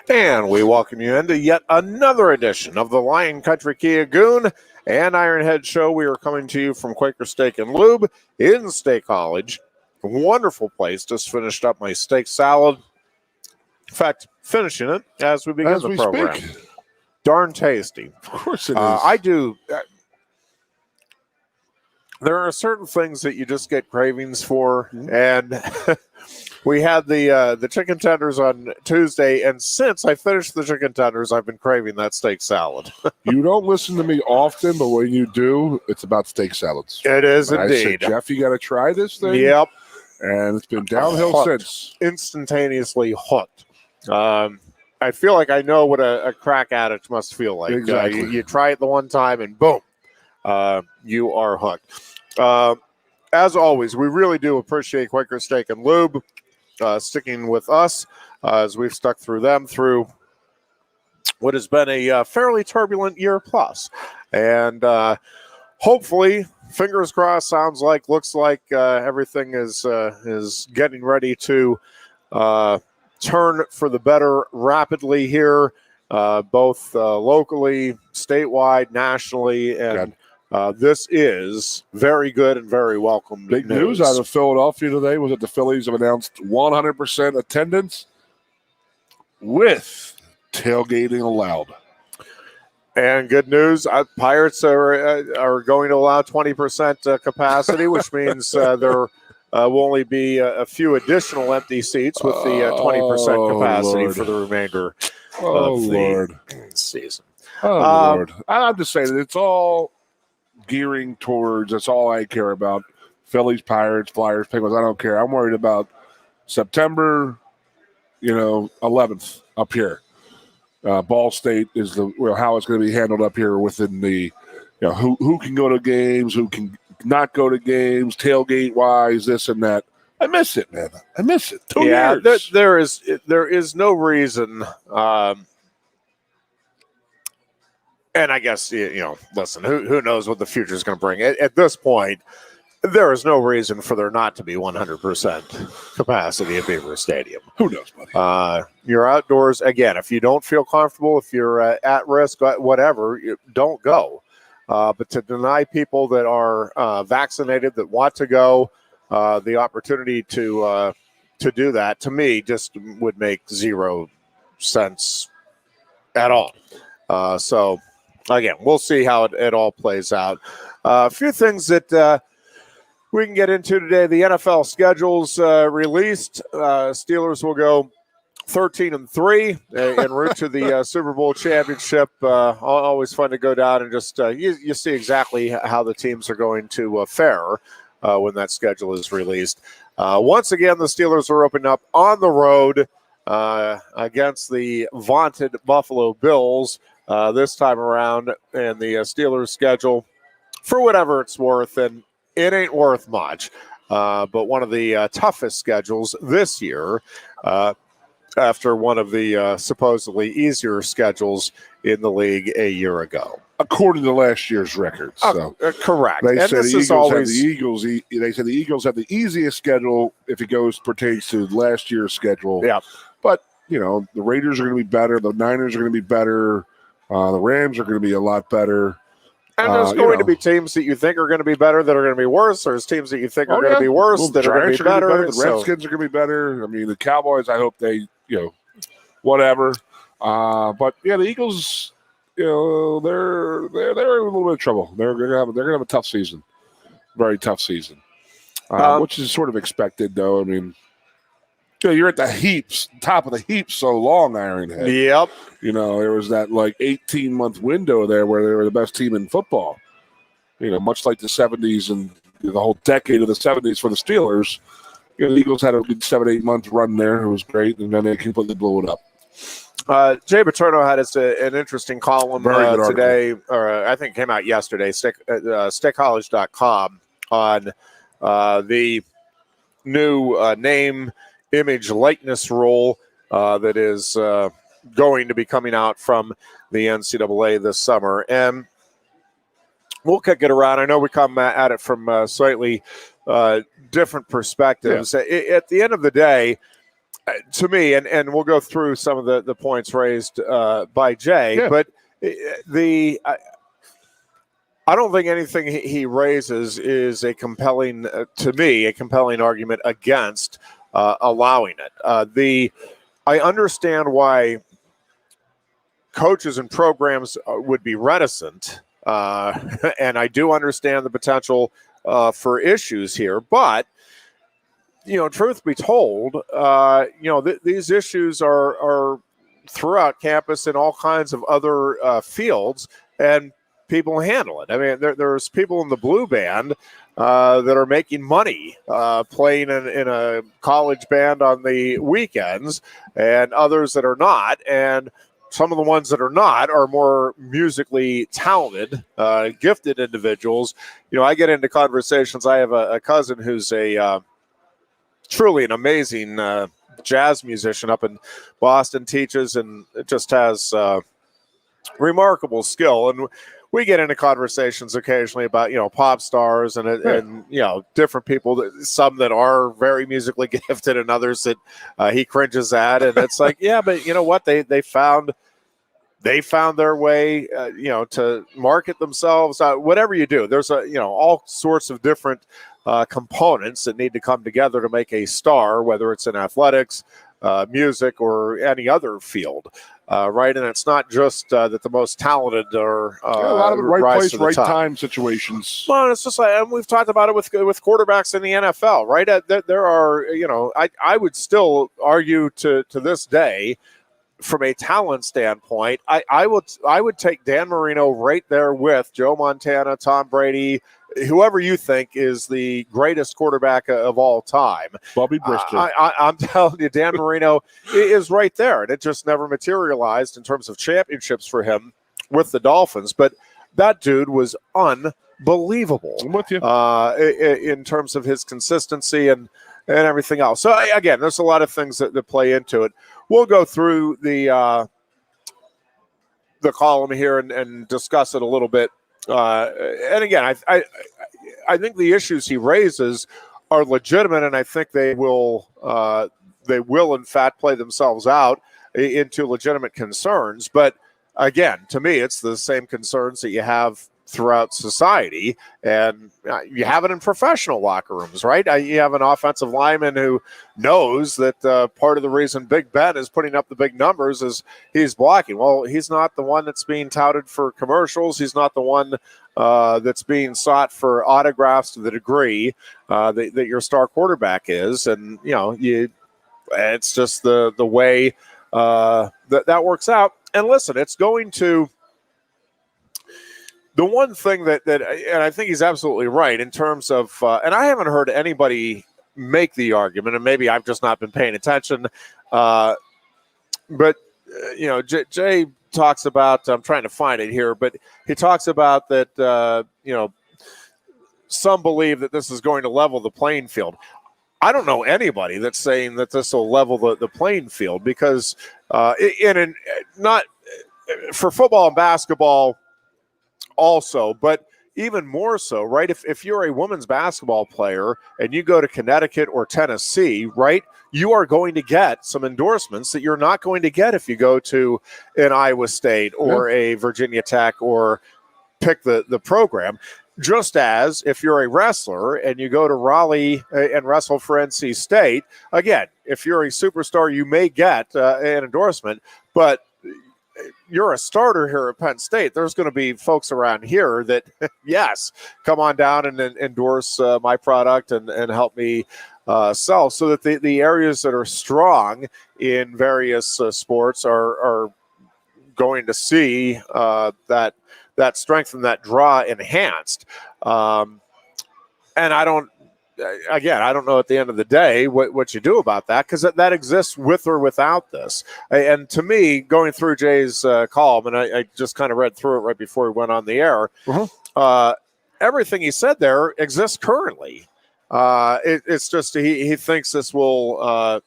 And we welcome you into yet another edition of the Lion Country Kia Goon and Ironhead Show. We are coming to you from Quaker Steak and Lube in State College. A wonderful place. Just finished up my steak salad. In fact, finishing it as we begin the program. Speak. Darn tasty. Of course it is. I do. There are certain things that you just get cravings for, and we had the chicken tenders on Tuesday, and since I finished the chicken tenders, I've been craving that steak salad. You don't listen to me often, but when you do, it's about steak salads. It is and indeed. I said, Jeff, you got to try this thing. Yep. And it's been downhill since. Instantaneously hooked. I feel like I know what a crack addict must feel like. Exactly. You try it the one time, and boom, you are hooked. As always, we really do appreciate Quaker Steak and Lube sticking with us as we've stuck through them through what has been a fairly turbulent year plus. And hopefully, fingers crossed, looks like everything is getting ready to turn for the better rapidly here, both locally, statewide, nationally, and this is very good and very welcome. Big news out of Philadelphia today was that the Phillies have announced 100% attendance with tailgating allowed. And good news, Pirates are going to allow 20% capacity, which means there will only be a few additional empty seats with the 20% capacity Lord. for the remainder of the season. Lord. I'm just saying it's all gearing towards, that's all I care about. Phillies, Pirates, Flyers, Penguins, I don't care. I'm worried about September, 11th up here. Ball State is how it's going to be handled up here within the, who can go to games, who can not go to games, tailgate wise, this and that. I miss it, man. I miss it. 2 years. There is no reason. And I guess, listen, who knows what the future is going to bring. At this point, there is no reason for there not to be 100% capacity at Beaver Stadium. Who knows, buddy? You're outdoors. Again, if you don't feel comfortable, if you're at risk, whatever, don't go. But to deny people that are vaccinated, that want to go, the opportunity to do that, to me, just would make zero sense at all. So, again, we'll see how it all plays out. A few things that we can get into today. The NFL schedule's released. Steelers will go 13-3 en route to the Super Bowl championship. Always fun to go down and just you see exactly how the teams are going to fare when that schedule is released. Once again, the Steelers are opening up on the road against the vaunted Buffalo Bills this time around, and the Steelers schedule, for whatever it's worth, and it ain't worth much, but one of the toughest schedules this year after one of the supposedly easier schedules in the league a year ago. According to last year's records. So. Correct. They said the Eagles have the easiest schedule if it pertains to last year's schedule. Yeah. But, the Raiders are going to be better. The Niners are going to be better. The Rams are going to be a lot better. And there's going to be teams that you think are going to be better that are going to be worse. There's teams that you think are going to be worse that are going to be better. The Redskins are going to be better. I mean, the Cowboys, I hope they, whatever. But, the Eagles, they're in a little bit of trouble. They're going to have a tough season. Very tough season. Which is sort of expected, though. I mean, you're at the top of the heap so long, Ironhead. Yep. There was that 18-month window there where they were the best team in football. Much like the 70s and the whole decade of the 70s for the Steelers. The Eagles had a good 7-8 month run there. It was great, and then they completely blew it up. Jay Paterno had an interesting column today, or I think it came out yesterday, stickcollege.com, on the new name, image, likeness rule that is going to be coming out from the NCAA this summer. And we'll kick it around. I know we come at it from slightly different perspectives. Yeah. At the end of the day, to me, and we'll go through some of the points raised by Jay, but I don't think anything he raises is a compelling, to me, a compelling argument against allowing it. I understand why coaches and programs would be reticent, and I do understand the potential for issues here, but truth be told, these issues are throughout campus and all kinds of other fields, and people handle it. I mean, there's people in the blue band that are making money playing in a college band on the weekends, and others that are not. And some of the ones that are not are more musically talented, gifted individuals. I get into conversations. I have a cousin who's truly an amazing jazz musician up in Boston, teaches and just has remarkable skill. And we get into conversations occasionally about, pop stars and different people, some that are very musically gifted and others that he cringes at. And it's like, yeah, but you know what? They found their way, to market themselves. Whatever you do, there's all sorts of different components that need to come together to make a star, whether it's in athletics, music, or any other field, right? And it's not just that the most talented are a lot of the right place, right top. Time situations. Well, it's just like, and we've talked about it with quarterbacks in the NFL, right? There are, I would still argue to this day, from a talent standpoint, I would take Dan Marino right there with Joe Montana, Tom Brady, whoever you think is the greatest quarterback of all time. Bobby Brister. I'm telling you, Dan Marino is right there, and it just never materialized in terms of championships for him with the Dolphins. But that dude was unbelievable. I'm with you. In terms of his consistency and everything else. So, again, there's a lot of things that play into it. We'll go through the column here and discuss it a little bit. And again, I think the issues he raises are legitimate, and I think they will in fact play themselves out into legitimate concerns. But again, to me, it's the same concerns that you have throughout society, and you have it in professional locker rooms, right? You have an offensive lineman who knows that part of the reason Big Ben is putting up the big numbers is he's blocking. Well, he's not the one that's being touted for commercials. He's not the one that's being sought for autographs to the degree that your star quarterback is. And, it's just the way that works out. And listen, it's going to... The one thing that and I think he's absolutely right in terms of, and I haven't heard anybody make the argument, and maybe I've just not been paying attention, but, Jay talks about, I'm trying to find it here, but he talks about that, some believe that this is going to level the playing field. I don't know anybody that's saying that this will level the playing field, because not for football and basketball, also, but even more so, right? If you're a women's basketball player and you go to Connecticut or Tennessee, right, you are going to get some endorsements that you're not going to get if you go to an Iowa State or a Virginia Tech or pick the program. Just as if you're a wrestler and you go to Raleigh and wrestle for NC State, again, if you're a superstar, you may get an endorsement, but you're a starter here at Penn State, there's going to be folks around here that, yes, come on down and endorse my product and help me sell, so that the areas that are strong in various sports are going to see that strength and that draw enhanced. And I don't know at the end of the day what you do about that, because that exists with or without this. And to me, going through Jay's column, and I just kind of read through it right before we went on the air, everything he said there exists currently. It's just he thinks this will,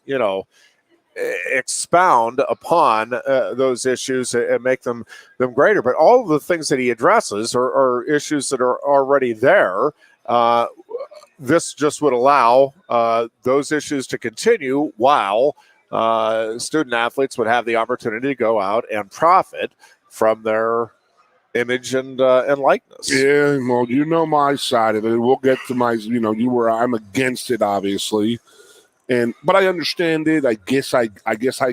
expound upon those issues and make them greater. But all of the things that he addresses are issues that are already there. This just would allow those issues to continue while student athletes would have the opportunity to go out and profit from their image and likeness. Yeah, well, you know my side of it. We'll get to my, I'm against it, obviously, but I understand it. I guess I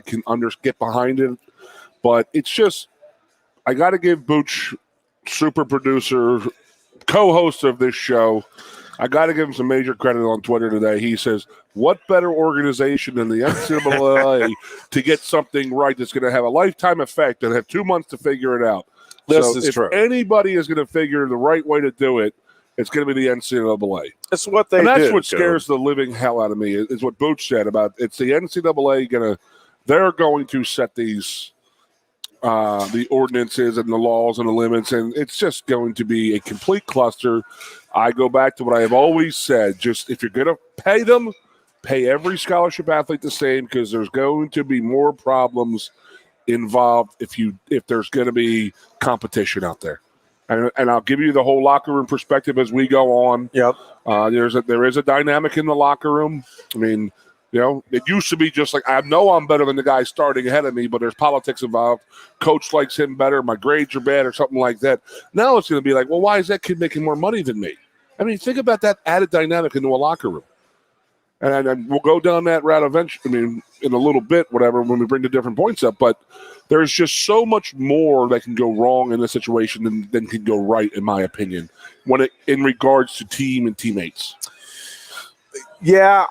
can get behind it, but it's just I got to give Booch, super producer, co-host of this show, I got to give him some major credit on Twitter today. He says, what better organization than the NCAA to get something right that's going to have a lifetime effect and have 2 months to figure it out? This is true. If anybody is going to figure the right way to do it, it's going to be the NCAA. That's what they do. And that's do, what scares the living hell out of me, is what Booch said about it's the NCAA they're going to set these the ordinances and the laws and the limits, and it's just going to be a complete cluster. I go back to what I have always said. Just if you're going to pay them, pay every scholarship athlete the same, because there's going to be more problems involved if there's going to be competition out there. And I'll give you the whole locker room perspective as we go on. Yep. There is a dynamic in the locker room. I mean, it used to be just like, I know I'm better than the guy starting ahead of me, but there's politics involved. Coach likes him better. My grades are bad or something like that. Now it's going to be like, well, why is that kid making more money than me? I mean, think about that added dynamic into a locker room. And we'll go down that route eventually, in a little bit, whatever, when we bring the different points up. But there's just so much more that can go wrong in this situation than can go right, in my opinion, in regards to team and teammates. Yeah,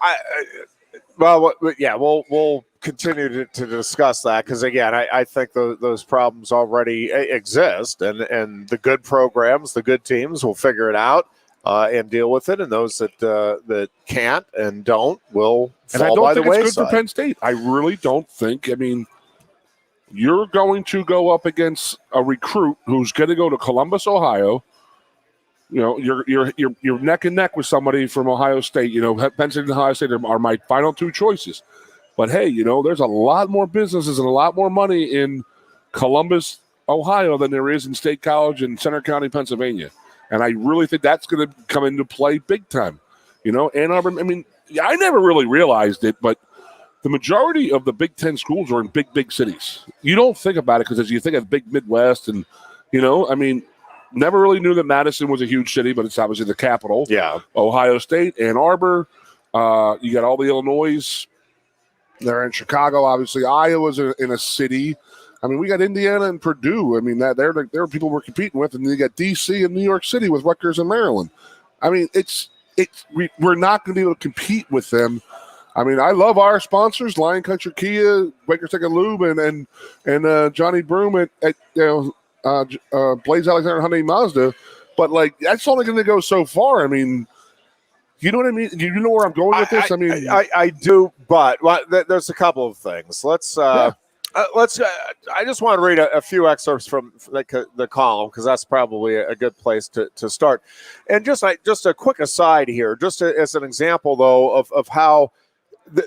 we'll continue to discuss that, because again, I think those problems already exist, and the good programs, the good teams will figure it out and deal with it, and those that can't and don't will fall by the wayside. And I don't think it's good for Penn State. I really don't think. I mean, you're going to go up against a recruit who's going to go to Columbus, Ohio. You're neck and neck with somebody from Ohio State. Penn State and Ohio State are my final two choices. But hey, there's a lot more businesses and a lot more money in Columbus, Ohio than there is in State College in Center County, Pennsylvania. And I really think that's going to come into play big time. Ann Arbor, I never really realized it, but the majority of the Big Ten schools are in big cities. You don't think about it because you think of big Midwest and, never really knew that Madison was a huge city, but it's obviously the capital. Yeah. Ohio State, Ann Arbor. You got all the Illinois. They're in Chicago, obviously. Iowa's in a city. We got Indiana and Purdue. There are people we're competing with, and then you got D.C. and New York City with Rutgers and Maryland. We're not going to be able to compete with them. I love our sponsors: Lion Country Kia, Quaker Tech and Lube, and Johnny Broom at Blaze Alexander Hyundai Mazda. But that's only going to go so far. You know what I mean? You know where I'm going with this? I do, but there's a couple of things. I just want to read a few excerpts from the column, because that's probably a good place to start. And just a quick aside here, just as an example, though, of how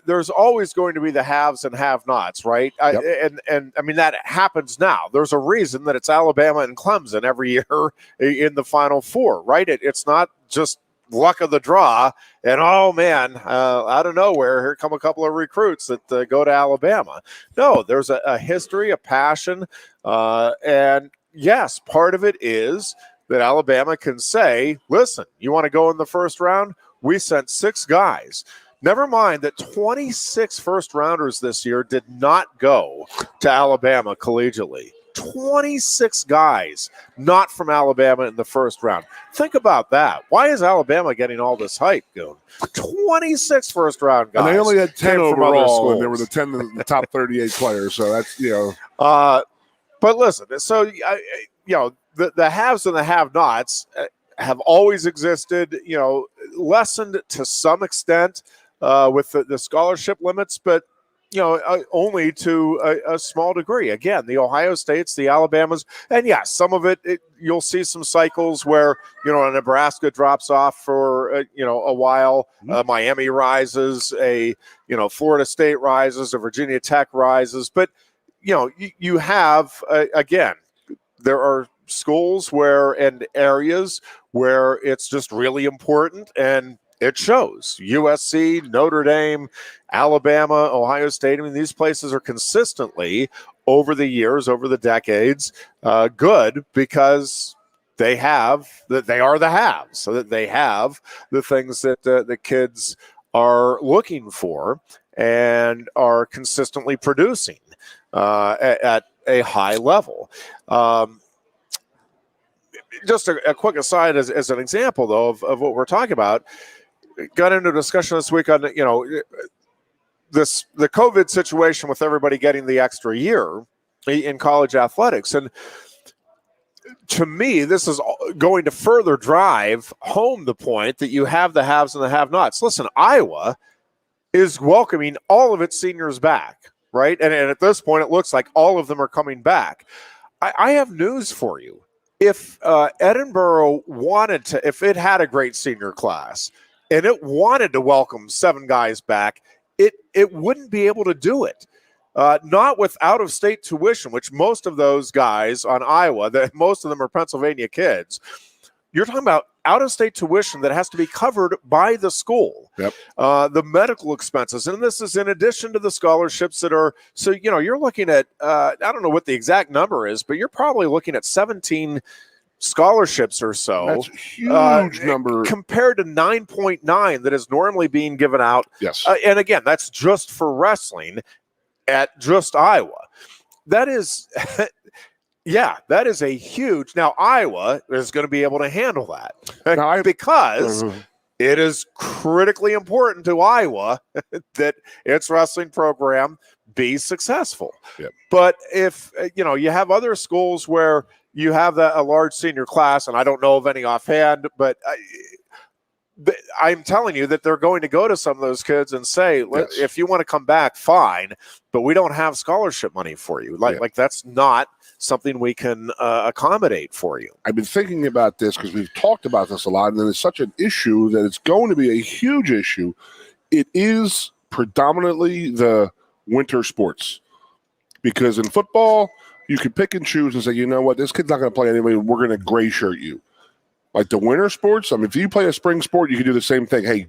there's always going to be the haves and have-nots, right? Yep. And that happens now. There's a reason that it's Alabama and Clemson every year in the Final Four, right? It's not just luck of the draw, and oh man, out of nowhere, here come a couple of recruits that go to Alabama. No, there's a history, a passion, and yes, part of it is that Alabama can say, listen, you want to go in the first round? We sent 6 guys. Never mind that 26 first-rounders this year did not go to Alabama collegially. 26 guys not from Alabama in the first round. Think about that. Why is Alabama getting all this hype, Goon? 26 first-round guys. And they only had 10 overall, and they were the top 38 players. So that's, But listen, so, the haves and the have-nots have always existed, lessened to some extent with the scholarship limits, but only to a small degree. Again, the Ohio States, the Alabamas, and yes, some of it you'll see some cycles where a Nebraska drops off for a while, Miami rises, Florida State rises, a Virginia Tech rises, but you have again, there are schools and areas where it's just really important, and it shows. USC, Notre Dame, Alabama, Ohio State. I mean, these places are consistently over the years, over the decades, good because they are the haves, so that they have the things that the kids are looking for and are consistently producing at a high level. Just a quick aside as an example, though, of what we're talking about. Got into a discussion this week on, the COVID situation with everybody getting the extra year in college athletics. And to me, this is going to further drive home the point that you have the haves and the have-nots. Listen, Iowa is welcoming all of its seniors back, right? And at this point, it looks like all of them are coming back. I have news for you. If Edinburgh wanted to, if it had a great senior class and it wanted to welcome 7 guys back, it wouldn't be able to do it. Not with out-of-state tuition, which most of those guys on Iowa, most of them are Pennsylvania kids. You're talking about out-of-state tuition that has to be covered by the school. Yep. The medical expenses, and this is in addition to the scholarships that are. So you're looking at I don't know what the exact number is, but you're probably looking at 17 scholarships or so. That's a huge number compared to 9.9 that is normally being given out. Yes. And again, that's just for wrestling at just Iowa. That is, that is a huge. Now Iowa is going to be able to handle that because it is critically important to Iowa that its wrestling program be successful. Yep. But if you have other schools where you have a large senior class, and I don't know of any offhand, but I'm telling you that they're going to go to some of those kids and say, if you want to come back, fine, but we don't have scholarship money for you. Like that's not something we can accommodate for you. I've been thinking about this because we've talked about this a lot, and it's such an issue that it's going to be a huge issue. It is predominantly the winter sports, because in football, you can pick and choose and say, you know what, this kid's not going to play anyway, we're going to gray shirt you. Like the winter sports, I mean, if you play a spring sport, you can do the same thing. Hey,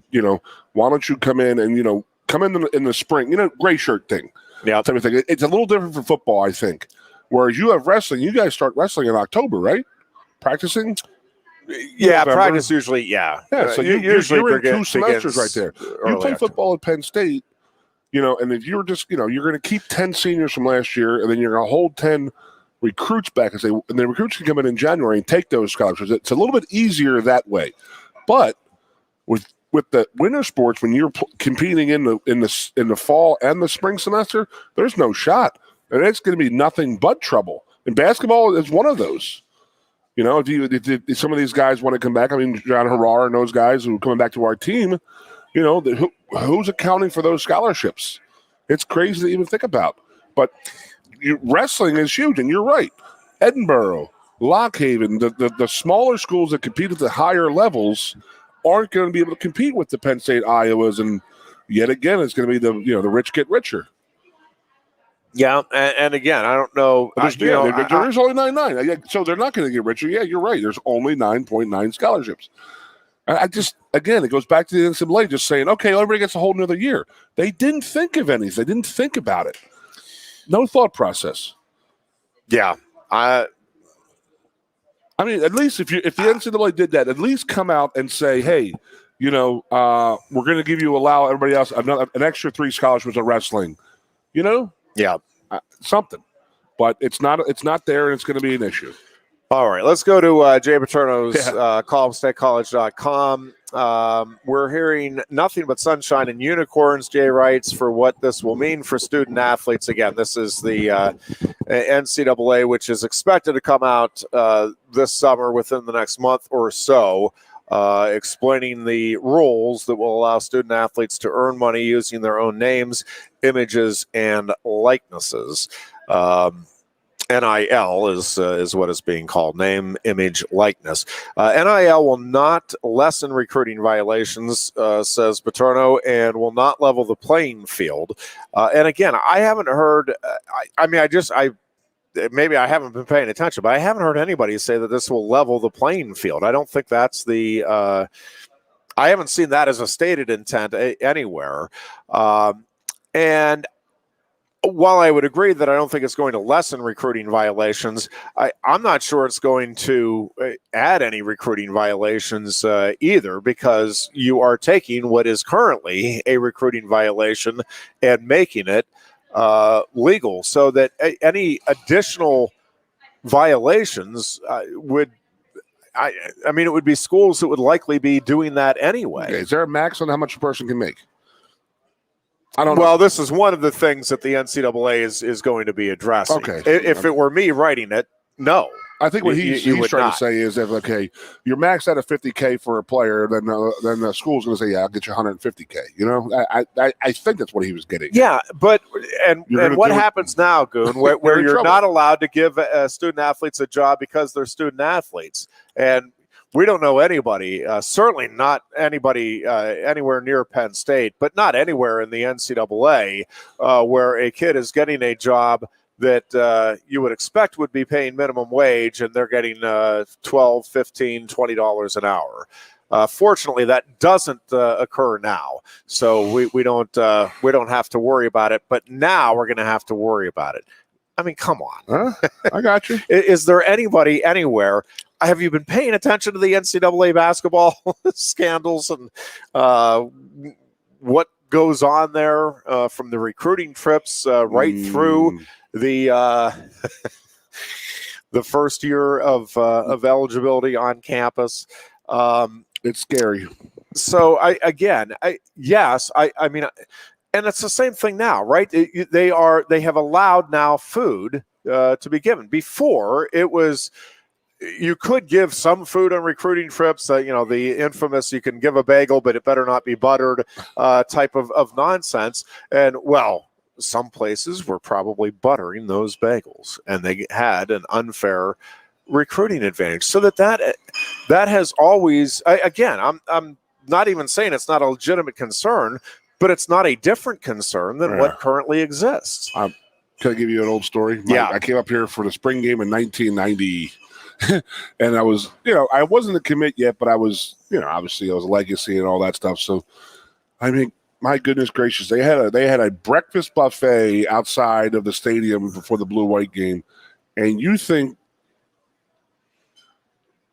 why don't you come in and, come in the spring, gray shirt thing. Yeah. Type of thing. It's a little different for football, I think. Whereas you have wrestling, you guys start wrestling in October, right? Practicing? Yeah, practice usually, Yeah, so you're in 2 semesters right there. You play football at Penn State, and if you're just, you're going to keep 10 seniors from last year, and then you're going to hold 10 recruits back and the recruits can come in January and take those scholarships. It's a little bit easier that way. But with the winter sports, when you're competing in the fall and the spring semester, there's no shot. And it's going to be nothing but trouble. And basketball is one of those. If some of these guys want to come back, I mean, John Harrar and those guys who are coming back to our team, who's accounting for those scholarships? It's crazy to even think about. But wrestling is huge, and you're right. Edinburgh, Lock Haven, the smaller schools that compete at the higher levels aren't going to be able to compete with the Penn State Iowas, and yet again, it's going to be the rich get richer. Yeah, and again, I don't know. There's only 9.9, so they're not going to get richer. Yeah, you're right. There's only 9.9 scholarships. Again, it goes back to the NCAA just saying, okay, everybody gets a whole another year. They didn't think of anything. They didn't think about it. No thought process. Yeah, I mean, at least if the NCAA did that, at least come out and say, hey, we're going to allow everybody else an extra 3 scholarships of wrestling. Yeah, something. But it's not there, and it's going to be an issue. All right, let's go to Jay Paterno's column, statecollege.com. We're hearing nothing but sunshine and unicorns, Jay writes, for what this will mean for student athletes. Again, this is the NCAA, which is expected to come out this summer within the next month or so, explaining the rules that will allow student athletes to earn money using their own names, images, and likenesses. NIL is what is being called, name, image, likeness. NIL will not lessen recruiting violations, says Paterno, and will not level the playing field. And again, I haven't heard, maybe I haven't been paying attention, but I haven't heard anybody say that this will level the playing field. I don't think that's the I haven't seen that as a stated intent anywhere. And while I would agree that I don't think it's going to lessen recruiting violations, I'm not sure it's going to add any recruiting violations either, because you are taking what is currently a recruiting violation and making it legal, so that any additional violations would, I mean, it would be schools that would likely be doing that anyway. Okay. Is there a max on how much a person can make? I don't know. Well, this is one of the things that the NCAA is going to be addressing. Okay. If it were me writing it, no. I think what he's trying to say is that, okay, you're maxed out at $50K for a player, then the school's going to say, yeah, I'll get you $150K. You know, I think that's what he was getting. Yeah, but and what happens now, Goon, where you're not allowed to give student athletes a job because they're student athletes, and we don't know anybody, certainly not anybody anywhere near Penn State, but not anywhere in the NCAA where a kid is getting a job that you would expect would be paying minimum wage, and they're getting $12, $15, $20 an hour. Fortunately, that doesn't occur now, so we don't have to worry about it. But now we're going to have to worry about it. I mean, come on. I got you. Is there anybody anywhere? Have you been paying attention to the NCAA basketball scandals and what goes on there from the recruiting trips right through the the first year of eligibility on campus? It's scary. So I mean, and it's the same thing now, right? They have allowed now food to be given. Before, it was, you could give some food on recruiting trips, the infamous, you can give a bagel, but it better not be buttered type of nonsense. And, well, some places were probably buttering those bagels, and they had an unfair recruiting advantage. So that has always, again, I'm not even saying it's not a legitimate concern, but it's not a different concern than what currently exists. Can I give you an old story? I came up here for the spring game in 1990. And I was, I wasn't a commit yet, but I was, obviously I was a legacy and all that stuff. So, I mean, my goodness gracious, they had a breakfast buffet outside of the stadium before the blue-white game. And you think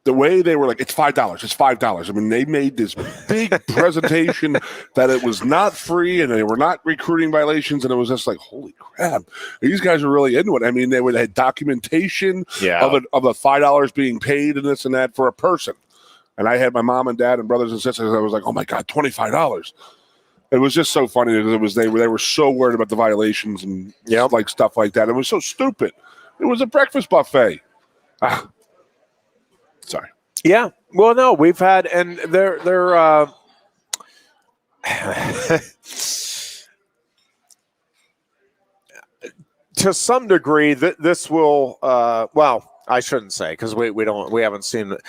the way they were like, it's $5, it's $5. I mean, they made this big presentation that it was not free and they were not recruiting violations. And it was just like, holy crap, these guys are really into it. I mean, they had documentation of the $5 being paid and this and that for a person. And I had my mom and dad and brothers and sisters. I was like, oh my God, $25. It was just so funny because they were so worried about the violations and like stuff like that. It was so stupid. It was a breakfast buffet. Sorry. Yeah. Well, no, we've had, and they're to some degree this will, well, I shouldn't say, because we haven't seen it.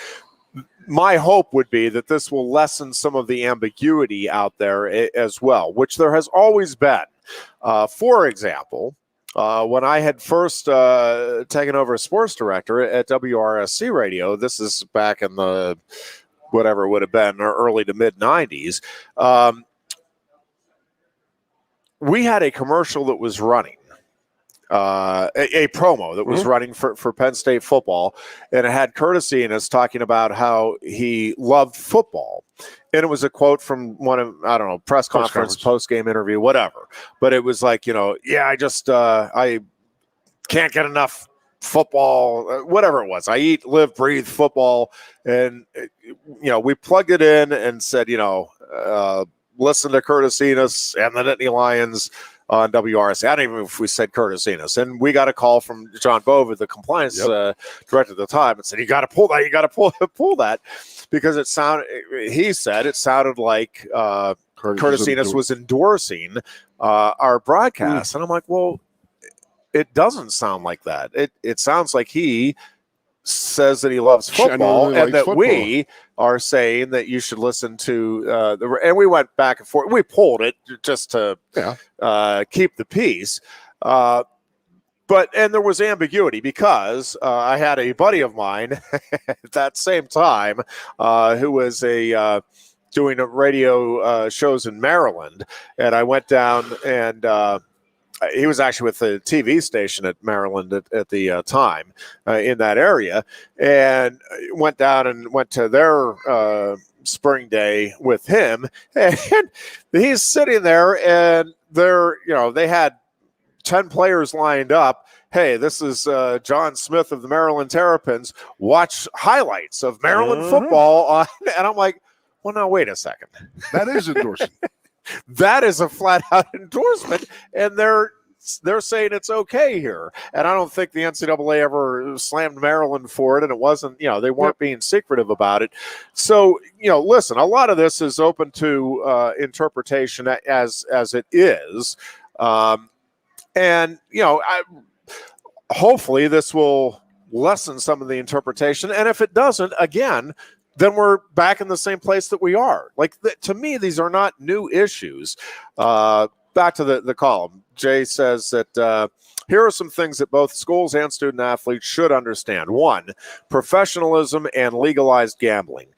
My hope would be that this will lessen some of the ambiguity out there as well, which there has always been. For example, when I had first taken over as sports director at WRSC Radio, this is back in the whatever it would have been, early to mid 90s, we had a commercial that was running, a promo that was running for Penn State football, and it had Curtis Enos talking about how he loved football. And it was a quote from one of, I don't know, press conference, post-game interview, whatever. But it was like, I just, I can't get enough football, whatever it was. I eat, live, breathe football. And, we plugged it in and said, listen to Curtis Enos and the Nittany Lions on WRSC. I don't even know if we said Curtis Enos. And we got a call from John Bova, the compliance director at the time, and said, you got to pull that. You got to pull that. Because it sounded like Curtis Enos was endorsing our broadcast. And I'm like, well, it doesn't sound like that. It sounds like he says that he loves football and that we are saying that you should listen to and we went back and forth. We pulled it just to keep the peace. And there was ambiguity because I had a buddy of mine at that same time who was a doing radio shows in Maryland, and I went down and he was actually with the TV station at Maryland at the time in that area, and went down and went to their spring day with him, and he's sitting there, and they had 10 players lined up. Hey, this is John Smith of the Maryland Terrapins. Watch highlights of Maryland football. And I'm like, well, now, wait a second. That is endorsing. That is a flat-out endorsement, and they're saying it's okay here. And I don't think the NCAA ever slammed Maryland for it, and it wasn't, they weren't being secretive about it. So, listen, a lot of this is open to interpretation as it is. Hopefully this will lessen some of the interpretation. And if it doesn't, again, then we're back in the same place that we are. To me, these are not new issues. Back to the column. Jay says that here are some things that both schools and student athletes should understand. 1, professionalism and legalized gambling.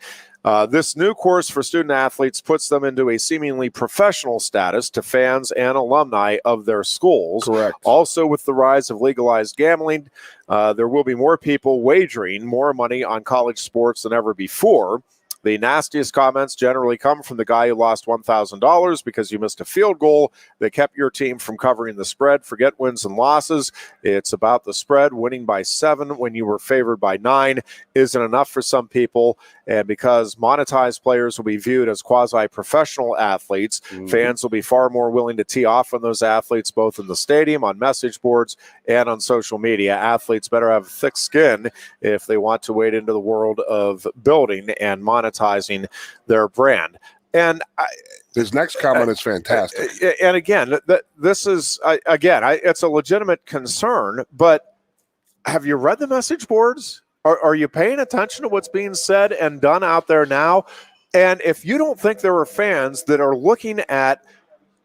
This new course for student athletes puts them into a seemingly professional status to fans and alumni of their schools. Correct. Also, with the rise of legalized gambling, there will be more people wagering more money on college sports than ever before. The nastiest comments generally come from the guy who lost $1,000 because you missed a field goal that kept your team from covering the spread. Forget wins and losses. It's about the spread. Winning by 7 when you were favored by 9 isn't enough for some people. And because monetized players will be viewed as quasi-professional athletes, fans will be far more willing to tee off on those athletes, both in the stadium, on message boards, and on social media. Athletes better have thick skin if they want to wade into the world of building and monetizing their brand. And his next comment is fantastic. And again, this is, it's a legitimate concern, but have you read the message boards? Are you paying attention to what's being said and done out there now? And if you don't think there are fans that are looking at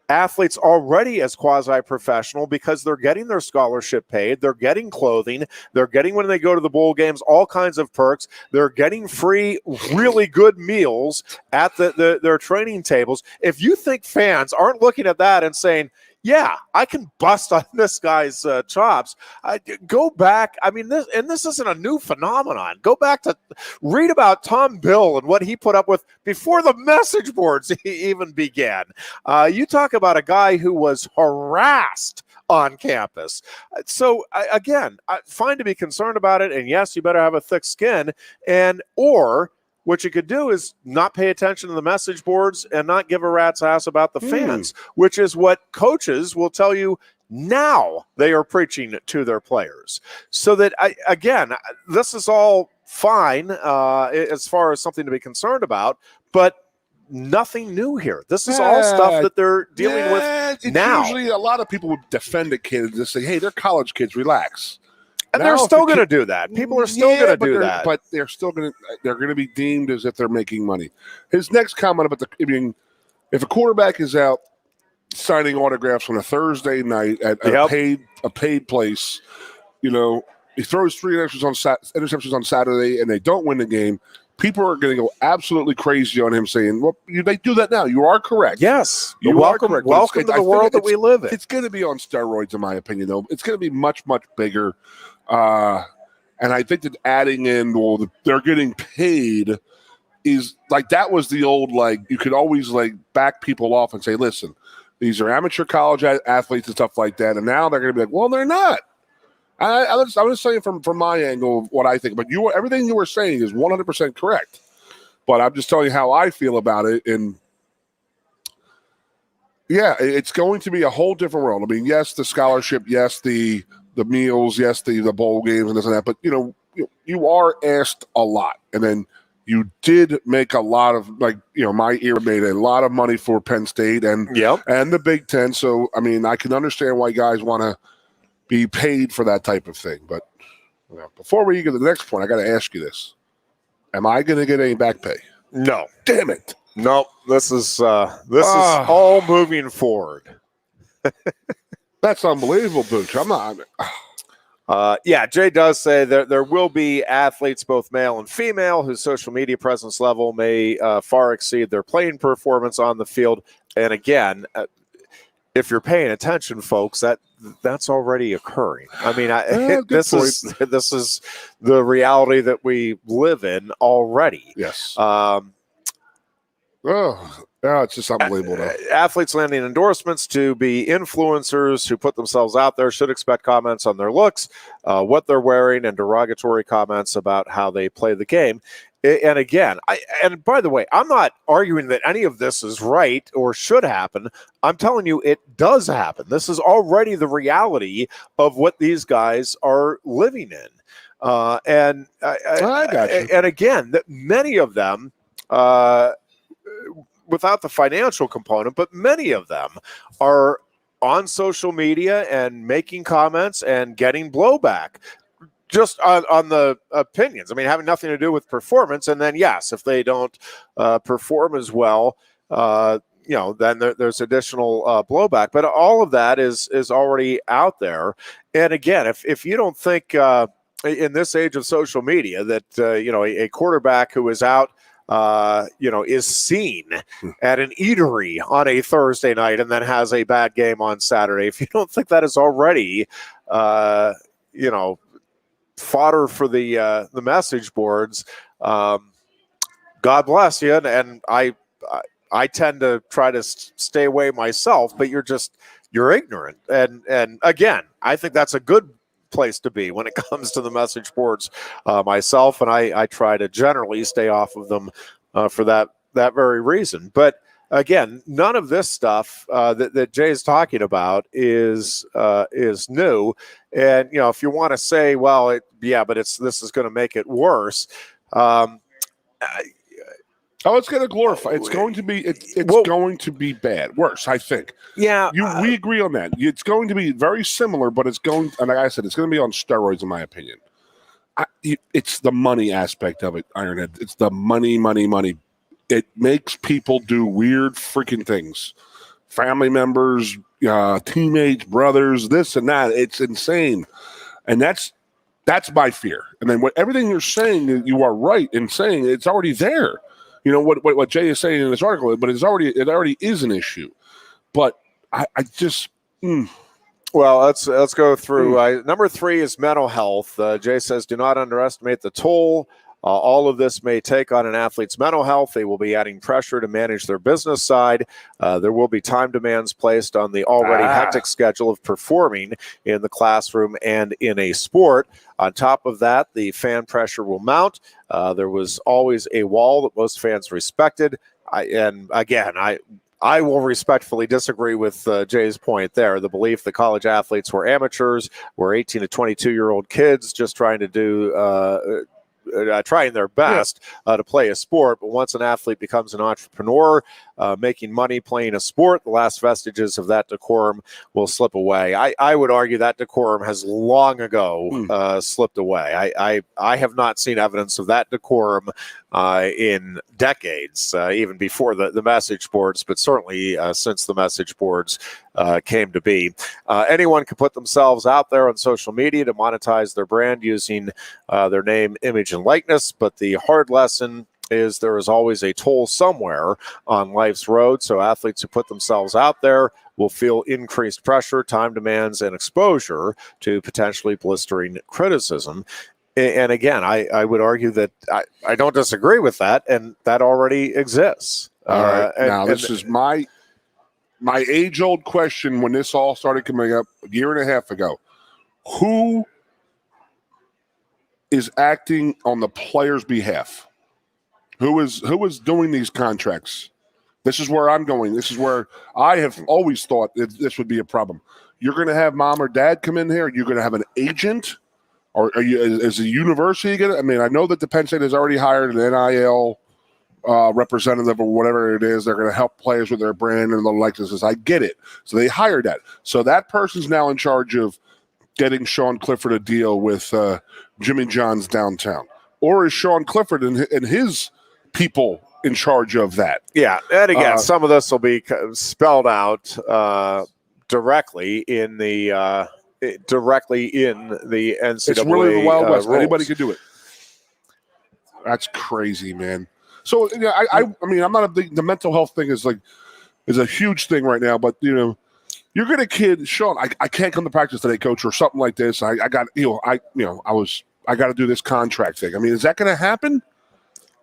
athletes already as quasi-professional because they're getting their scholarship paid, they're getting clothing, they're getting, when they go to the bowl games, all kinds of perks, they're getting free, really good meals at their training tables. If you think fans aren't looking at that and saying, yeah, I can bust on this guy's chops. Go back. I mean, this isn't a new phenomenon. Go back to read about Tom Bill and what he put up with before the message boards even began. You talk about a guy who was harassed on campus. So again, fine to be concerned about it. And yes, you better have a thick skin. Or what you could do is not pay attention to the message boards and not give a rat's ass about the fans, which is what coaches will tell you now they are preaching to their players. So that, this is all fine as far as something to be concerned about, but nothing new here. This is all stuff that they're dealing with now. Usually a lot of people would defend a kid and just say, hey, they're college kids, relax. And now, they're still going to do that. People are still going to do that. But they're still going to be deemed as if they're making money. His next comment about if a quarterback is out signing autographs on a Thursday night at a paid place, he throws 3 interceptions on Saturday and they don't win the game, people are going to go absolutely crazy on him saying, well, they do that now. You are correct. Yes. You are correct. Welcome to the world that we live in. It's going to be on steroids, in my opinion, though. It's going to be much, much bigger. And I think that adding in, they're getting paid is that was the old, you could always back people off and say, listen, these are amateur college athletes and stuff like that. And now they're going to be like, well, they're not. I'm just saying from my angle of what I think, but everything you were saying is 100% correct. But I'm just telling you how I feel about it. And yeah, it's going to be a whole different world. I mean, yes, the scholarship, yes, the meals, yes, the bowl games and this and that, but you are asked a lot. And then you did make a lot of my era made a lot of money for Penn State and the Big Ten. So I mean, I can understand why guys want to be paid for that type of thing. But before we get to the next point, I got to ask you this: am I going to get any back pay? No. Damn it. No. This is all moving forward. That's unbelievable, Booch. I'm not. Jay does say that there will be athletes, both male and female, whose social media presence level may far exceed their playing performance on the field. And again, if you're paying attention, folks, that's already occurring. I mean, this is the reality that we live in already. Yes. It's just unbelievable. Athletes landing endorsements to be influencers who put themselves out there should expect comments on their looks, what they're wearing, and derogatory comments about how they play the game. And again, and by the way, I'm not arguing that any of this is right or should happen. I'm telling you it does happen. This is already the reality of what these guys are living in. I got you. And again, many of them, without the financial component, but many of them are on social media and making comments and getting blowback just on the opinions. I mean, having nothing to do with performance. And then, yes, if they don't perform as well, then there's additional blowback. But all of that is already out there. And again, if you don't think in this age of social media that, a quarterback who is out, is seen at an eatery on a Thursday night and then has a bad game on Saturday, if you don't think that is already, fodder for the message boards, God bless you. And I tend to try to stay away myself, but you're ignorant. And again, I think that's a good place to be when it comes to the message boards myself, and I try to generally stay off of them for that very reason. But again, none of this stuff that Jay is talking about is new. And if you want to say, well, but this is going to make it worse. It's going to glorify. It's going to be. Going to be bad. Worse, I think. Yeah, we agree on that. It's going to be very similar, but it's going. And like I said, it's going to be on steroids, in my opinion. It's the money aspect of it, Ironhead. It's the money. It makes people do weird freaking things. Family members, teammates, brothers, this and that. It's insane, and that's my fear. And then everything you're saying, you are right in saying it's already there. What Jay is saying in this article, but it already is an issue. But I just. Well, let's go through. Number 3 is mental health. Jay says, do not underestimate the toll all of this may take on an athlete's mental health. They will be adding pressure to manage their business side. There will be time demands placed on the already hectic schedule of performing in the classroom and in a sport. On top of that, the fan pressure will mount. There was always a wall that most fans respected. I will respectfully disagree with Jay's point there. The belief that college athletes were amateurs, were 18 to 22-year-old kids just trying to do trying their best to play a sport. But once an athlete becomes an entrepreneur, making money playing a sport, the last vestiges of that decorum will slip away. I would argue that decorum has long ago slipped away. I have not seen evidence of that decorum in decades, even before the message boards, but certainly since the message boards came to be. Anyone can put themselves out there on social media to monetize their brand using their name, image, and likeness, but the hard lesson is there is always a toll somewhere on life's road. So athletes who put themselves out there will feel increased pressure, time demands, and exposure to potentially blistering criticism. And again, I would argue that I don't disagree with that, and that already exists. All right. Now, this is my age-old question when this all started coming up a year and a half ago. Who is acting on the player's behalf? Who is doing these contracts? This is where I'm going. This is where I have always thought this would be a problem. You're going to have mom or dad come in here. You're going to have an agent, or are you as a university going to? I mean, I know that the Penn State has already hired an NIL representative or whatever it is. They're going to help players with their brand and the likenesses. I get it. So they hired that. So that person's now in charge of getting Sean Clifford a deal with Jimmy John's downtown, or is Sean Clifford and his people in charge of that? Yeah, and again, some of this will be spelled out directly in the directly in the NCAA It's really the Wild West. rules. Anybody could do it. That's crazy, man. So I mean, I'm not a big. The mental health thing is a huge thing right now. But you're gonna kid Sean. I can't come to practice today, coach, or something like this. I got I got to do this contract thing. I mean, is that going to happen?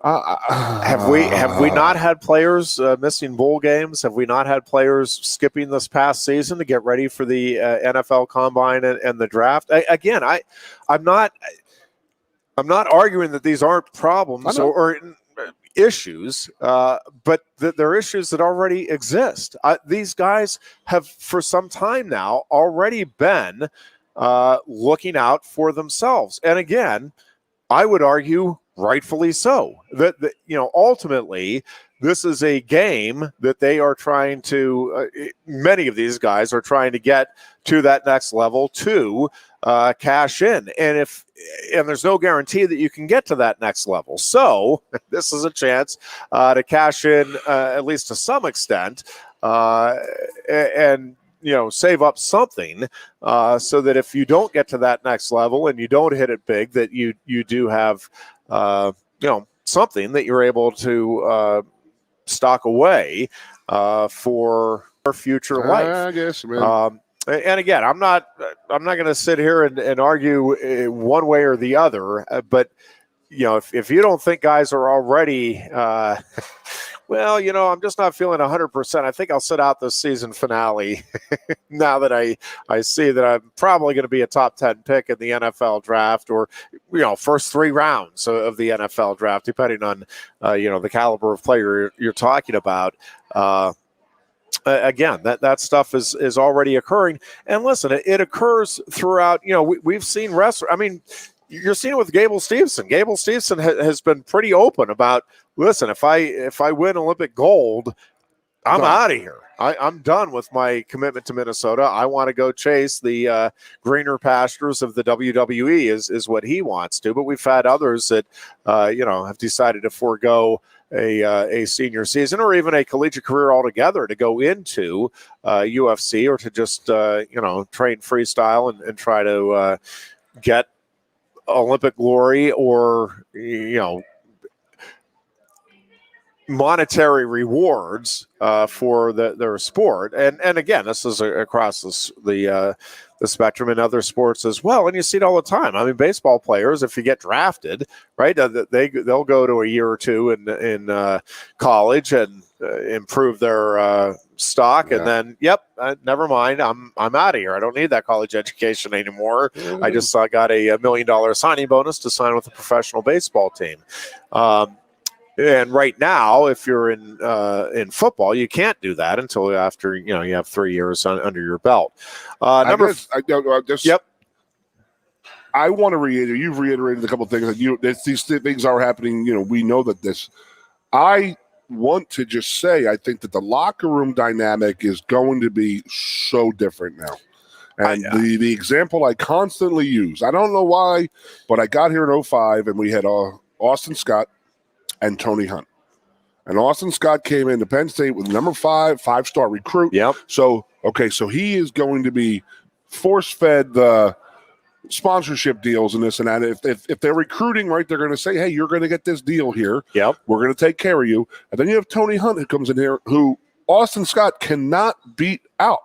Have we not had players missing bowl games? Have we not had players skipping this past season to get ready for the NFL Combine and the draft? I'm not arguing that these aren't problems or issues, but they're issues that already exist. These guys have, for some time now, already been looking out for themselves. And again, I would argue rightfully so. That ultimately, this is a game that they are trying to. Many of these guys are trying to get to that next level to cash in, and there's no guarantee that you can get to that next level. So this is a chance to cash in at least to some extent, and save up something so that if you don't get to that next level and you don't hit it big, that you do have something that you're able to stock away for future life. I guess, man. And again, I'm not going to sit here and argue one way or the other, but if you don't think guys are already well, I'm just not feeling 100%. I think I'll sit out this season finale now that I see that I'm probably going to be a top 10 pick in the NFL draft, or first 3 rounds of the NFL draft, depending on the caliber of player you're talking about. Again, that stuff is already occurring. And listen, it occurs throughout. We've seen wrestlers. I mean, you're seeing it with Gable Steveson. Gable Steveson has been pretty open about, listen, if I win Olympic gold, I'm out of here. I'm done with my commitment to Minnesota. I want to go chase the greener pastures of the WWE is what he wants to. But we've had others that have decided to forego a senior season or even a collegiate career altogether to go into UFC or to just train freestyle and try to get Olympic glory or monetary rewards for their sport. And again, this is across the spectrum in other sports as well. And you see it all the time. I mean, baseball players, if you get drafted, right, they'll go to a year or two in college and improve their stock, and then never mind, I'm out of here. I don't need that college education anymore. I just got a $1 million signing bonus to sign with a professional baseball team. And right now, if you're in football, you can't do that until after you have 3 years under your belt. I want to reiterate. You've reiterated a couple of things that these things are happening. We know that this. I want to just say I think that the locker room dynamic is going to be so different now. And the example I constantly use, I don't know why, but I got here in 2005 and we had Austin Scott and Tony Hunt. And Austin Scott came into Penn State with number 5-star recruit. Yep. So he is going to be force-fed the sponsorship deals and this and that. If they're recruiting right, they're going to say, hey, you're going to get this deal here. Yep. We're going to take care of you. And then you have Tony Hunt who comes in here who Austin Scott cannot beat out.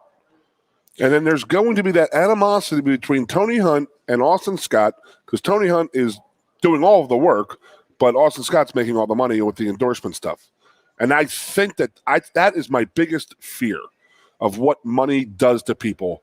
And then there's going to be that animosity between Tony Hunt and Austin Scott because Tony Hunt is doing all of the work, but Austin Scott's making all the money with the endorsement stuff. And I think that is my biggest fear of what money does to people.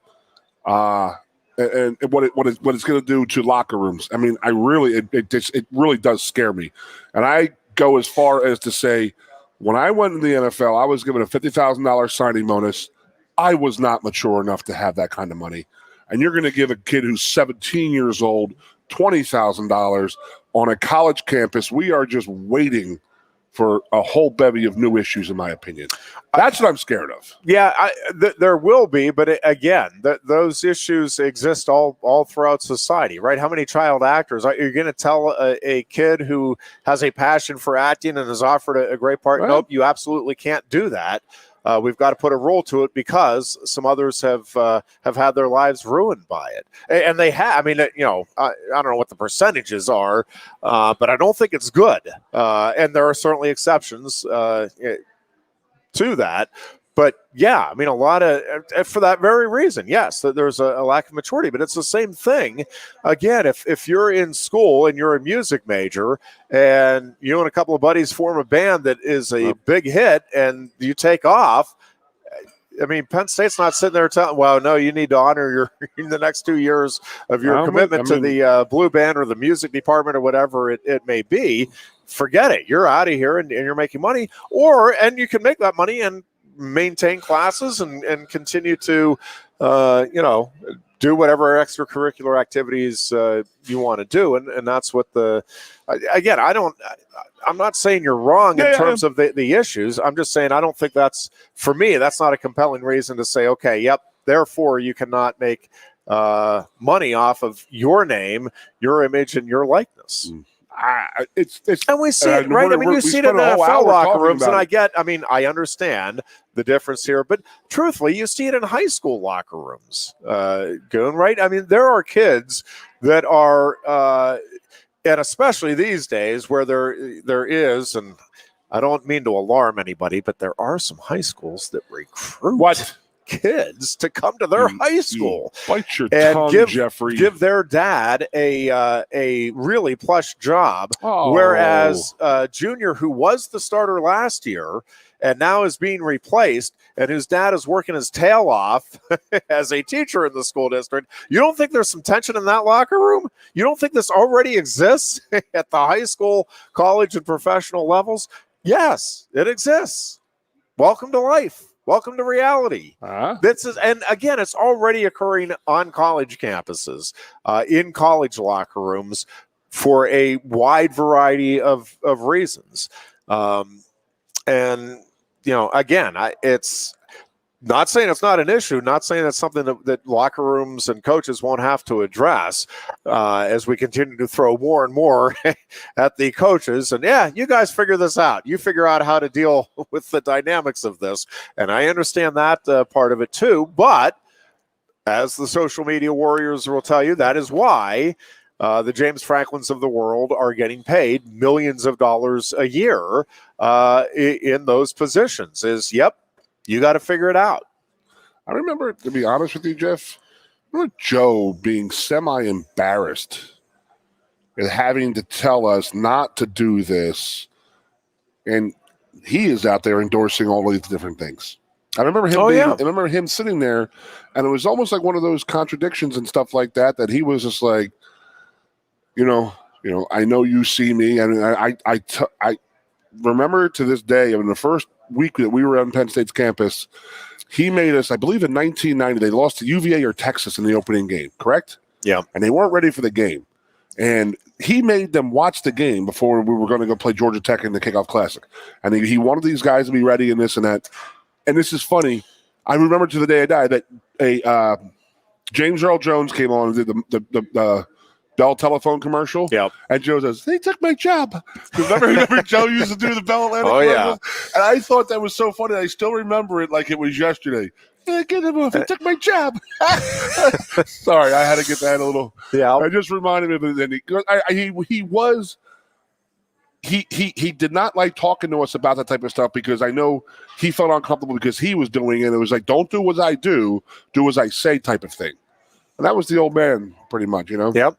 And what it's going to do to locker rooms. I mean, it really does scare me. And I go as far as to say, when I went in the NFL, I was given a $50,000 signing bonus. I was not mature enough to have that kind of money. And you're going to give a kid who's 17 years old $20,000 on a college campus. We are just waiting for a whole bevy of new issues, in my opinion. That's what I'm scared of. Yeah, there will be, but again, those issues exist all throughout society, right? How many child actors are you going to tell a kid who has a passion for acting and is offered a great part? Right. Nope, you absolutely can't do that. we've got to put a rule to it because some others have had their lives ruined by it, and they have. I mean, I don't know what the percentages are, but I don't think it's good. And there are certainly exceptions to that. But yeah, I mean, a lot of, for that very reason, yes, there's a lack of maturity, but it's the same thing. Again, if you're in school and you're a music major and you and a couple of buddies form a band that is a big hit and you take off, I mean, Penn State's not sitting there telling, well, no, you need to honor your in the next 2 years of your commitment to the blue band or the music department or whatever it may be. Forget it. You're out of here and you're making money, and you can make that money and maintain classes and continue to, do whatever extracurricular activities you want to do. And that's what again, I'm not saying you're wrong in terms of the issues. I'm just saying I don't think for me, that's not a compelling reason to say, okay, yep, therefore you cannot make money off of your name, your image, and your likeness. And we see it, right? I mean, you see it in the NFL locker rooms, and I understand the difference here, but truthfully, you see it in high school locker rooms, Goon, right? I mean, there are kids that are, and especially these days where there is, and I don't mean to alarm anybody, but there are some high schools that recruit kids to come to their high school bite your and tongue, Jeffrey. Give their dad a really plush job, whereas Junior, who was the starter last year and now is being replaced, and whose dad is working his tail off as a teacher in the school district, you don't think there's some tension in that locker room? You don't think this already exists at the high school, college, and professional levels? Yes, it exists. Welcome to life. Welcome to reality. And again, it's already occurring on college campuses, in college locker rooms, for a wide variety of reasons. And again, it's not saying it's not an issue, not saying it's something that locker rooms and coaches won't have to address as we continue to throw more and more at the coaches. And you guys figure this out. You figure out how to deal with the dynamics of this. And I understand that part of it too. But as the social media warriors will tell you, that is why the James Franklins of the world are getting paid millions of dollars a year in those positions. You got to figure it out. I remember, to be honest with you, Jeff, I remember Joe being semi-embarrassed and having to tell us not to do this. And he is out there endorsing all these different things. I remember him I remember him sitting there, and it was almost like one of those contradictions and stuff like that he was just like, I know you see me. And I remember to this day, in the first week that we were on Penn State's campus, he made us, I believe in 1990, they lost to UVA or Texas in the opening game, correct? Yeah. And they weren't ready for the game. And he made them watch the game before we were going to go play Georgia Tech in the Kickoff Classic. And he wanted these guys to be ready and this and that. And this is funny. I remember to the day I died that James Earl Jones came on and did the Bell telephone commercial. Yep. And Joe says, they took my job. Remember Joe used to do the Bell Atlantic commercials? Yeah. And I thought that was so funny. I still remember it like it was yesterday. Get him off. He took my job. Sorry, I had to get that a little. Yeah. I just reminded me of it. He did not like talking to us about that type of stuff because I know he felt uncomfortable because he was doing it. It was like, don't do as I do as I say type of thing. And that was the old man pretty much, Yep.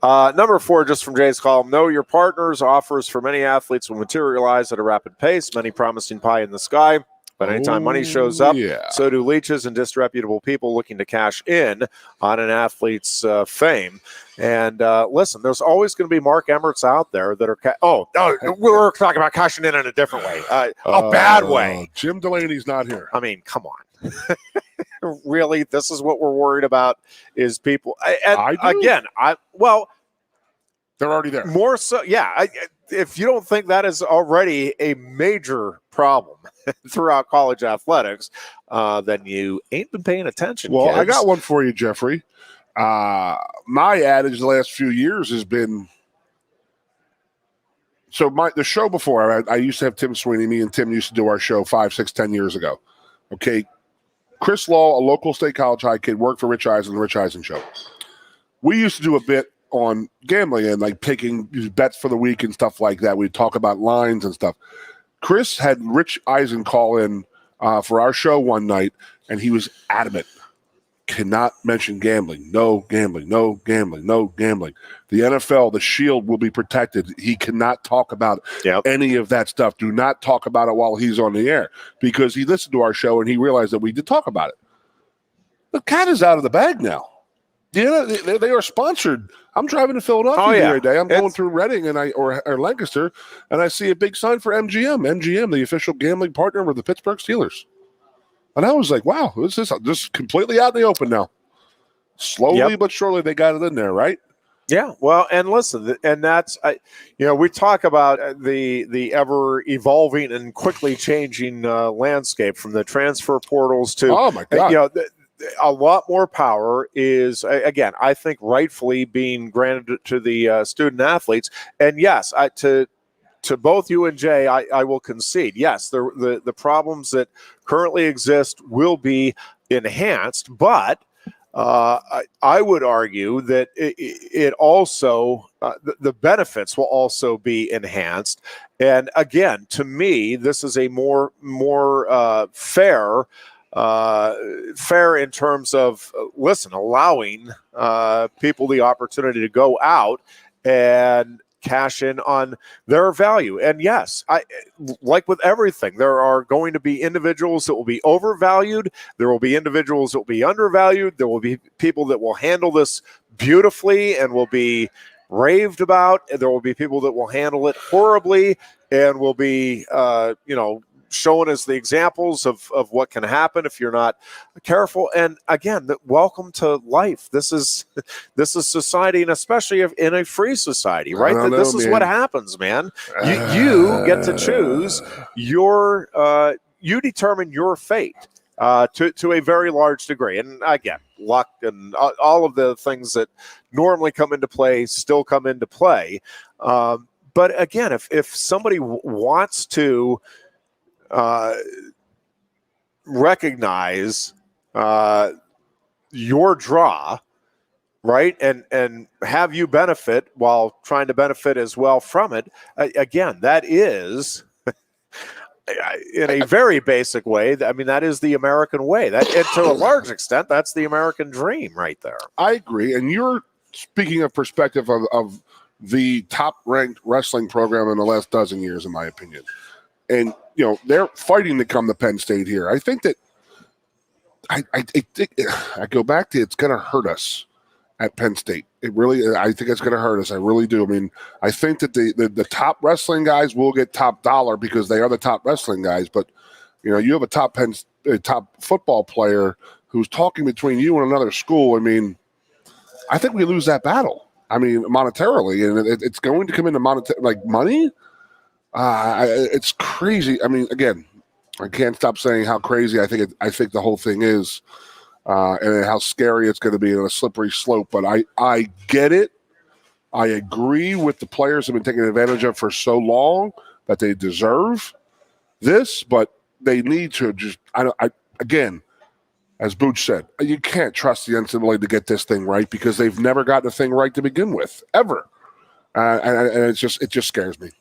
Number 4, just from Jay's column, know your partners. Offers for many athletes will materialize at a rapid pace, many promising pie in the sky. But anytime money shows up, so do leeches and disreputable people looking to cash in on an athlete's fame. And listen, there's always going to be Mark Emmerts out there that are we're talking about cashing in a different way, a bad way. Jim Delaney's not here. I mean, come on. Really, this is what we're worried about is people. Again, they're already there. More so, yeah. If you don't think that is already a major problem throughout college athletics, then you ain't been paying attention. Well, kids. I got one for you, Jeffrey. My adage the last few years has been, So the show before, I used to have Tim Sweeney. Me and Tim used to do our show 5, 6, 10 years ago. Okay. Chris Law, a local State College high kid, worked for Rich Eisen, the Rich Eisen Show. We used to do a bit on gambling and like picking bets for the week and stuff like that. We'd talk about lines and stuff. Chris had Rich Eisen call in for our show one night, and he was adamant. Cannot mention gambling. No gambling. No gambling. No gambling. The NFL, the shield will be protected. He cannot talk about any of that stuff. Do not talk about it while he's on the air, because he listened to our show and he realized that we did talk about it. The cat is out of the bag now. Yeah, they are sponsored. I'm driving to Philadelphia the other day. I'm going through Reading or Lancaster, and I see a big sign for MGM. MGM, the official gambling partner of the Pittsburgh Steelers. And I was like, wow, this is just completely out in the open now. Slowly but surely they got it in there, right? Yeah, well, and listen, and that's, we talk about the ever evolving and quickly changing landscape from the transfer portals to, oh my God. A lot more power is, again, I think rightfully being granted to the student athletes. And yes, to both you and Jay, I will concede. Yes, the problems that currently exist will be enhanced, but I would argue that it also, the benefits will also be enhanced. And again, to me, this is a more fair in terms of, allowing people the opportunity to go out and cash in on their value. And yes, like with everything, there are going to be individuals that will be overvalued. There will be individuals that will be undervalued. There will be people that will handle this beautifully and will be raved about. There will be people that will handle it horribly and will be, shown as the examples of what can happen if you're not careful. And again, welcome to life. This is society, and especially in a free society, right? This is what happens, man. You get to choose you determine your fate to a very large degree. And again, luck and all of the things that normally come into play still come into play. But again, if somebody wants to recognize your draw, right, and have you benefit while trying to benefit as well from it. Again, that is, in a very basic way, I mean, that is the American way. And to a large extent, that's the American dream right there. I agree. And you're speaking of perspective of the top-ranked wrestling program in the last dozen years, in my opinion. And, they're fighting to come to Penn State here. I think that I go back to it's going to hurt us at Penn State. I think it's going to hurt us. I really do. I mean, I think that the top wrestling guys will get top dollar because they are the top wrestling guys. But, you have a top football player who's talking between you and another school. I mean, I think we lose that battle. I mean, monetarily, and it's going to come into money. It's crazy. I mean, again, I can't stop saying how crazy I think the whole thing is, and how scary it's going to be and a slippery slope. But I get it. I agree with the players who have been taken advantage of for so long that they deserve this, but they need to just. Again, as Booch said, you can't trust the NCAA to get this thing right because they've never gotten a thing right to begin with, ever, and it just scares me.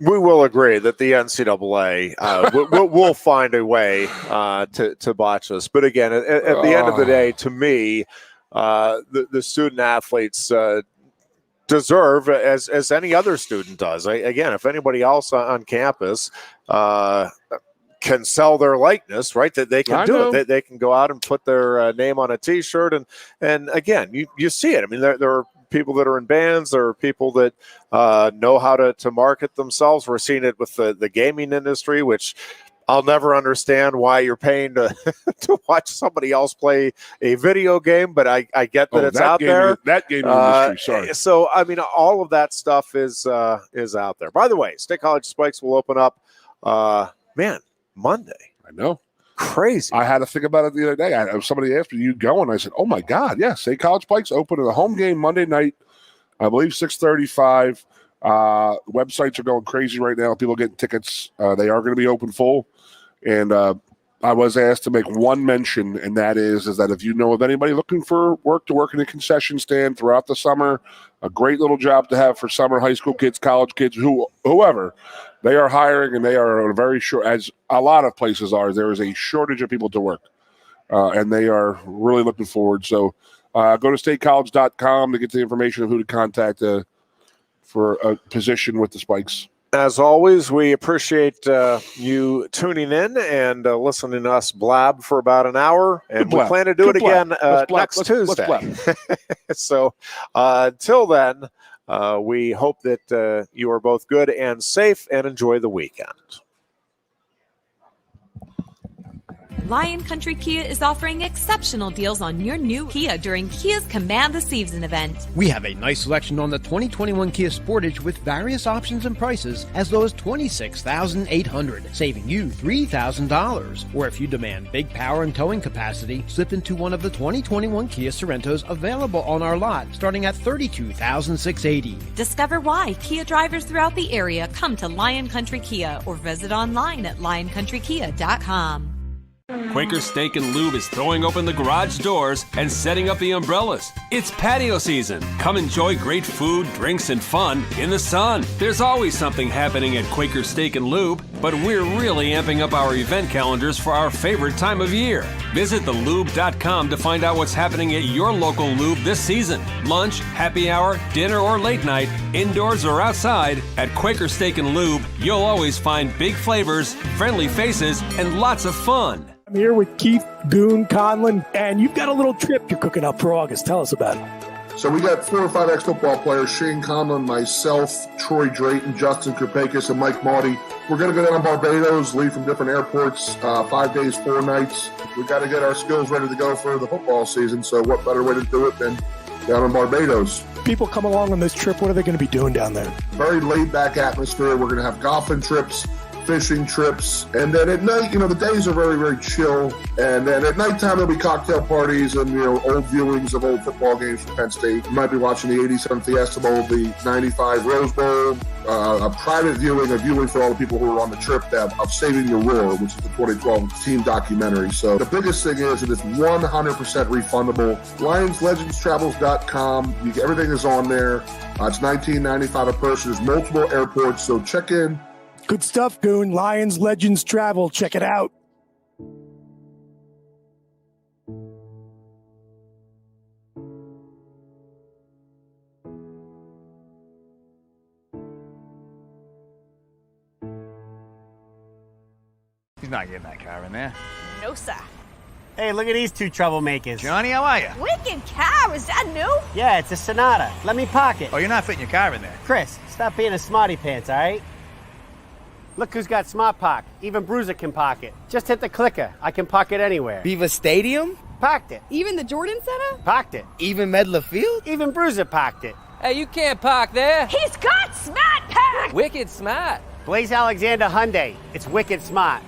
We will agree that the NCAA will find a way to botch this. But again, at the end of the day, to me, the student athletes deserve, as any other student does. Again, if anybody else on campus can sell their likeness, right, that they can do it. They can go out and put their name on a T-shirt. And again, you see it. I mean, there are people that are in bands. There are people that know how to market themselves. We're seeing it with the gaming industry, which I'll never understand why you're paying to watch somebody else play a video game, but I get that it's out there. That gaming industry, sorry. So, I mean, all of that stuff is out there. By the way, State College Spikes will open up, Monday. I know. Crazy. I had to think about it the other day. Somebody asked me, you going? I said, oh, my God, yeah. State College Spikes open at a home game Monday night, I believe 6:35. Websites are going crazy right now. People getting tickets. They are going to be open full. And I was asked to make one mention, and that is that if you know of anybody looking for work to work in a concession stand throughout the summer, a great little job to have for summer high school kids, college kids, whoever, they are hiring, and they are very short, as a lot of places are. There is a shortage of people to work, and they are really looking forward. So go to statecollege.com to get the information of who to contact for a position with the Spikes. As always, we appreciate you tuning in and listening to us blab for about an hour. And we plan to do it again next Tuesday. So until then, we hope that you are both good and safe and enjoy the weekend. Lion Country Kia is offering exceptional deals on your new Kia during Kia's Command the Season event. We have a nice selection on the 2021 Kia Sportage with various options and prices as low as $26,800, saving you $3,000. Or if you demand big power and towing capacity, slip into one of the 2021 Kia Sorrentos available on our lot, starting at $32,680. Discover why Kia drivers throughout the area come to Lion Country Kia or visit online at lioncountrykia.com. Quaker Steak and Lube is throwing open the garage doors and setting up the umbrellas. It's patio season. Come enjoy great food, drinks, and fun in the sun. There's always something happening at Quaker Steak and Lube, but we're really amping up our event calendars for our favorite time of year. Visit thelube.com to find out what's happening at your local lube this season. Lunch, happy hour, dinner, or late night, indoors or outside, at Quaker Steak and Lube, you'll always find big flavors, friendly faces, and lots of fun. I'm here with Keith, Goon, Conlon, and you've got a little trip you're cooking up for August. Tell us about it. So we got 4 or 5 ex-football players, Shane Conlon, myself, Troy Drayton, Justin Kupakis, and Mike Maudie. We're going to go down to Barbados, leave from different airports, 5 days, 4 nights. We've got to get our skills ready to go for the football season, so what better way to do it than down in Barbados? People come along on this trip. What are they going to be doing down there? Very laid-back atmosphere. We're going to have golfing trips, fishing trips, and then at night, the days are very, very chill, and then at nighttime there'll be cocktail parties and, old viewings of old football games from Penn State. You might be watching the 87 Fiesta Bowl, the 95 Rose Bowl, a private viewing, a viewing for all the people who are on the trip of Saving Your Roar, which is the 2012 team documentary. So the biggest thing is that it's 100% refundable. LionsLegendsTravels.com. Everything is on there. It's $19.95 a person. There's multiple airports, so check in. Good stuff, Goon. Lions, Legends, Travel. Check it out. He's not getting that car in there. No, sir. Hey, look at these two troublemakers. Johnny, how are you? Wicked car, is that new? Yeah, it's a Sonata. Let me park it. Oh, you're not fitting your car in there. Chris, stop being a smarty pants, all right? Look who's got Smart Park. Even Bruiser can park it. Just hit the clicker. I can park it anywhere. Beaver Stadium? Parked it. Even the Jordan Center? Parked it. Even Medler Field? Even Bruiser parked it. Hey, you can't park there. He's got Smart Park! Wicked smart. Blaze Alexander Hyundai. It's wicked smart.